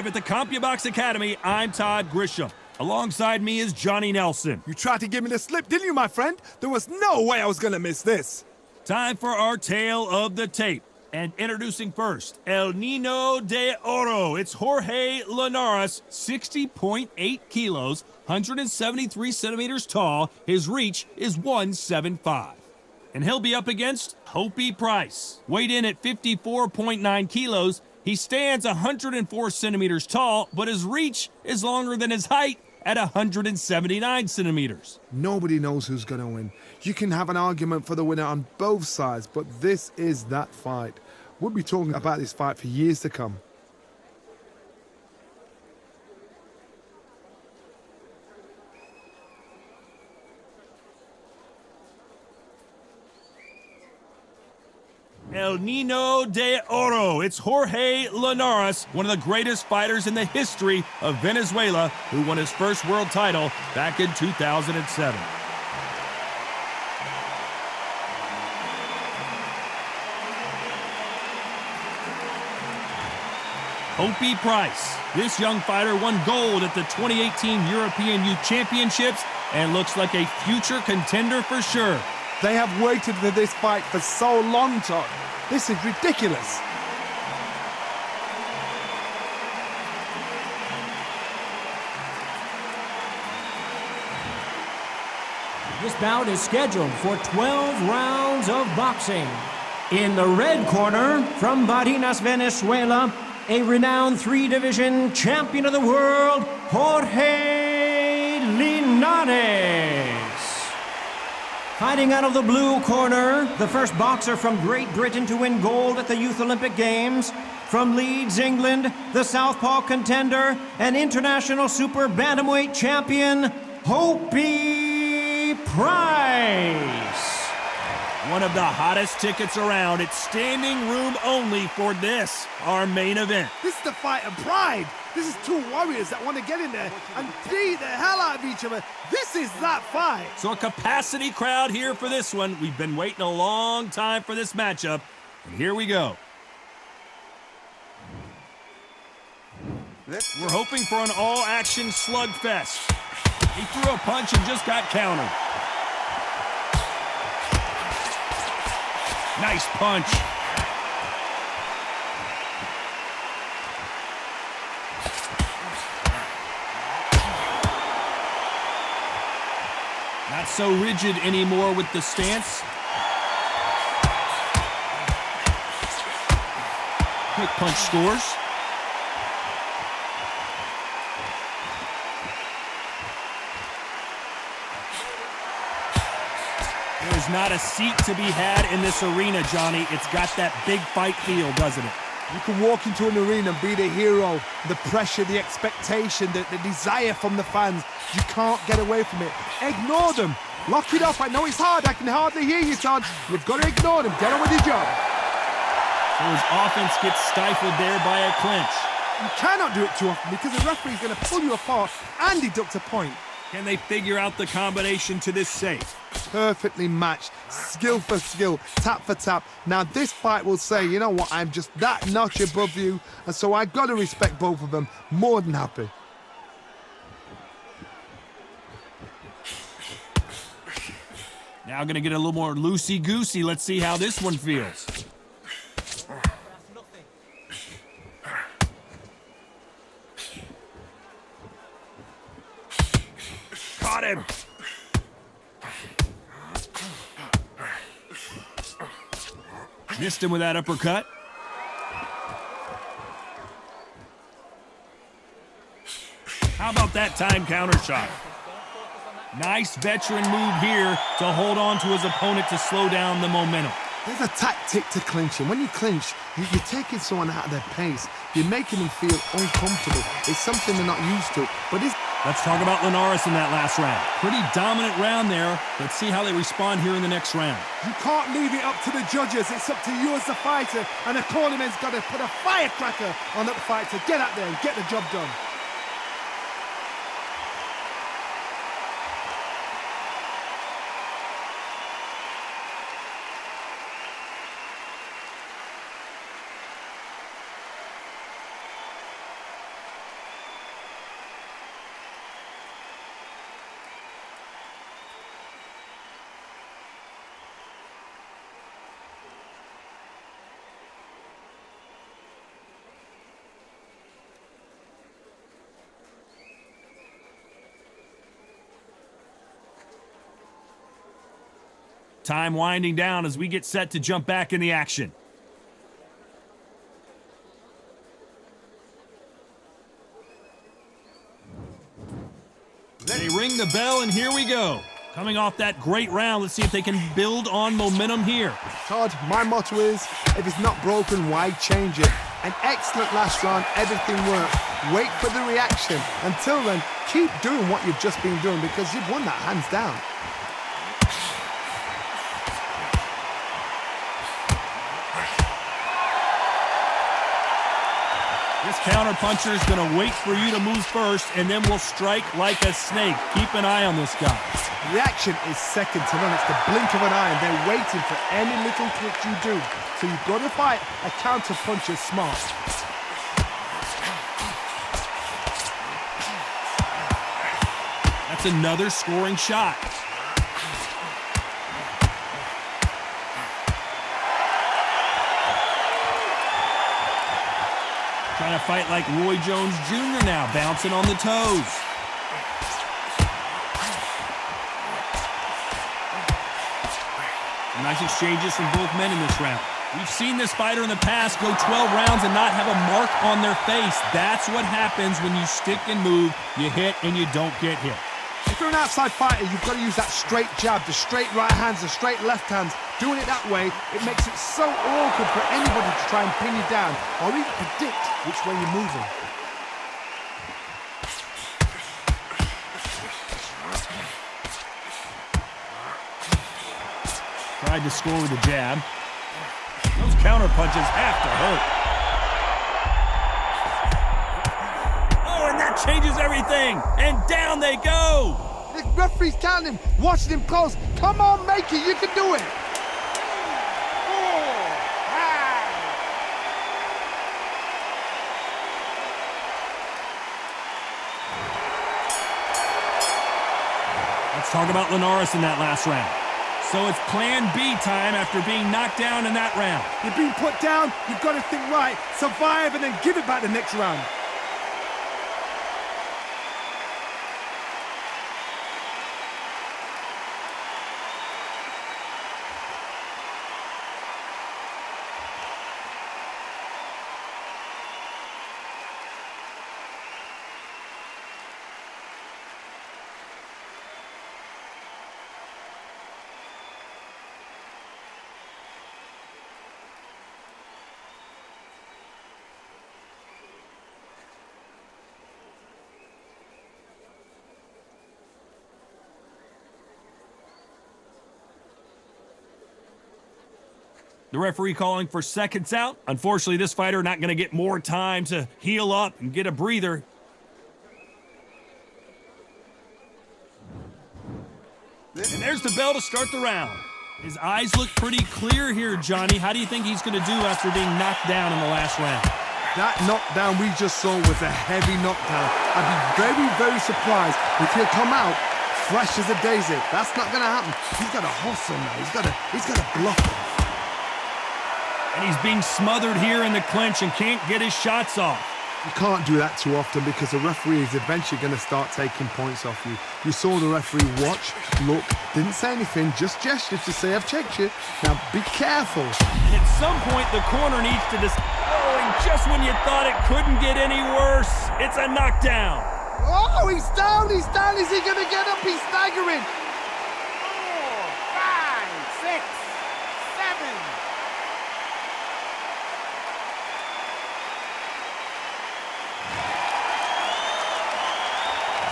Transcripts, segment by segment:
live at the CompuBox Academy. I'm Todd Grisham. Alongside me is Johnny Nelson. You tried to give me the slip, didn't you, my friend? There was no way I was gonna miss this. Time for our tale of the tape. And introducing first, El Nino de Oro. It's Jorge Linares, 60.8 kilos, 173 centimeters tall. His reach is 175. And he'll be up against Hopey Price. Weighed in at 54.9 kilos, he stands 104 centimeters tall, but his reach is longer than his height at 179 centimeters. Nobody knows who's gonna win. You can have an argument for the winner on both sides, but this is that fight. We'll be talking about this fight for years to come. El Nino de Oro. It's Jorge Linares, one of the greatest fighters in the history of Venezuela, who won his first world title back in 2007. Hopey Price. This young fighter won gold at the 2018 European Youth Championships and looks like a future contender for sure. They have waited for this fight for so long, Todd. This is ridiculous. This bout is scheduled for 12 rounds of boxing. In the red corner, from Barinas, Venezuela, a renowned three-division champion of the world, Jorge Linares. Fighting out of the blue corner, the first boxer from Great Britain to win gold at the Youth Olympic Games. From Leeds, England, the southpaw contender and international super bantamweight champion, Hopey Price. One of the hottest tickets around. It's standing room only for this, our main event. This is the fight of pride. This is two warriors that want to get in there and beat the hell out of each other. This is that fight. So a capacity crowd here for this one. We've been waiting a long time for this matchup, and here we go. We're hoping for an all-action slugfest. He threw a punch and just got countered. Nice punch. Not so rigid anymore with the stance. Quick punch scores. There's not a seat to be had in this arena, Johnny. It's got that big fight feel, doesn't it? You can walk into an arena and be the hero. The pressure, the expectation, the desire from the fans. You can't get away from it. Ignore them. Lock it up. I know it's hard. I can hardly hear you, Todd. You've got to ignore them. Get on with your job. So his offense gets stifled there by a clinch. You cannot do it too often because the referee's going to pull you apart and deduct a point. Can they figure out the combination to this safe? Perfectly matched, skill for skill, tap for tap. Now this fight will say, you know what, I'm just that notch above you, and so I got to respect both of them. More than happy. Now going to get a little more loosey-goosey. Let's see how this one feels. Caught him. Missed him with that uppercut. How about that time counter shot? Nice veteran move here to hold on to his opponent to slow down the momentum. There's a tactic to clinching. When you clinch, you're taking someone out of their pace. You're making them feel uncomfortable. It's something they're not used to. But it's... Let's talk about Linares in that last round. Pretty dominant round there. Let's see how they respond here in the next round. You can't leave it up to the judges. It's up to you as the fighter. And the cornerman's got to put a firecracker on that fight to get out there and get the job done. Time winding down as we get set to jump back in the action. They ring the bell, and here we go. Coming off that great round, let's see if they can build on momentum here. Todd, my motto is, if it's not broken, why change it? An excellent last round, everything worked. Wait for the reaction. Until then, keep doing what you've just been doing because you've won that hands down. This counter-puncher is going to wait for you to move first, and then will strike like a snake. Keep an eye on this guy. Reaction is second to none. It's the blink of an eye, and they're waiting for any little twitch you do. So you've got to fight a counter-puncher smart. That's another scoring shot. Trying to fight like Roy Jones Jr. now, bouncing on the toes. Nice exchanges from both men in this round. We've seen this fighter in the past go 12 rounds and not have a mark on their face. That's what happens when you stick and move, you hit and you don't get hit. If you're an outside fighter, you've got to use that straight jab, the straight right hands, the straight left hands. Doing it that way, it makes it so awkward for anybody to try and pin you down or even predict which way you're moving. Tried to score with a jab. Those counter punches have to hurt. Oh, and that changes everything. And down they go. The referee's counting him, watching him close. Come on, make it, you can do it. Let's talk about Linares in that last round. So it's plan B time after being knocked down in that round. You've been put down, you've got to think right, survive and then give it back the next round. The referee calling for seconds out. Unfortunately, this fighter not going to get more time to heal up and get a breather. And there's the bell to start the round. His eyes look pretty clear here, Johnny. How do you think he's going to do after being knocked down in the last round? That knockdown we just saw was a heavy knockdown. I'd be very, very surprised if he'll come out fresh as a daisy. That's not going to happen. He's got to hustle now. He's got to bluff him. And he's being smothered here in the clinch and can't get his shots off. You can't do that too often because the referee is eventually going to start taking points off you. You saw the referee watch, look, didn't say anything, just gestured to say, I've checked you. Now be careful. And at some point, the corner needs to Oh, and just when you thought it couldn't get any worse, it's a knockdown. Oh, he's down, he's down. Is he going to get up? He's staggering. 4, 5, 6, 7.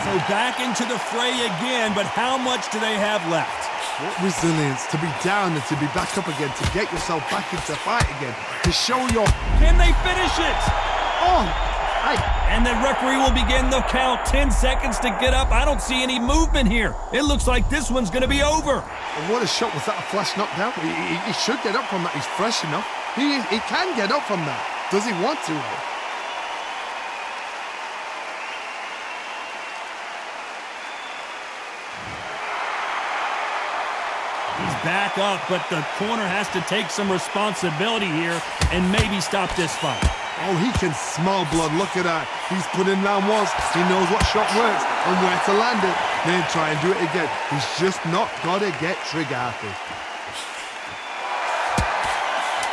So back into the fray again, but how much do they have left? What resilience to be down and to be back up again, to get yourself back into fight again, to show your... Can they finish it? Oh, And the referee will begin the count. 10 seconds to get up. I don't see any movement here. It looks like this one's going to be over. what a shot. Was that a flash knockdown? He should get up from that. He's fresh enough. He can get up from that. Does he want to? He's back up, but the corner has to take some responsibility here and maybe stop this fight. Oh, he can smell blood. Look at that. He's put in round once. He knows what shot works and where to land it. Then try and do it again. He's just not got to get trigger happy.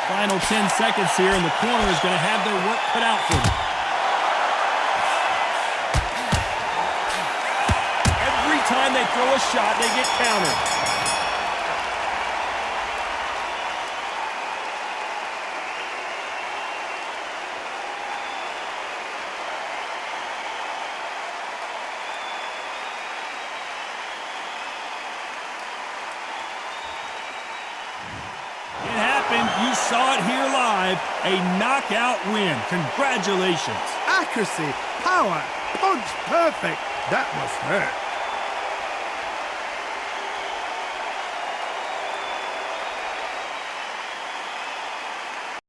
Final 10 seconds here, and the corner is going to have their work cut out for them. Every time they throw a shot, they get countered. You saw it here live, a knockout win. Congratulations. Accuracy, power, punch perfect. That must hurt.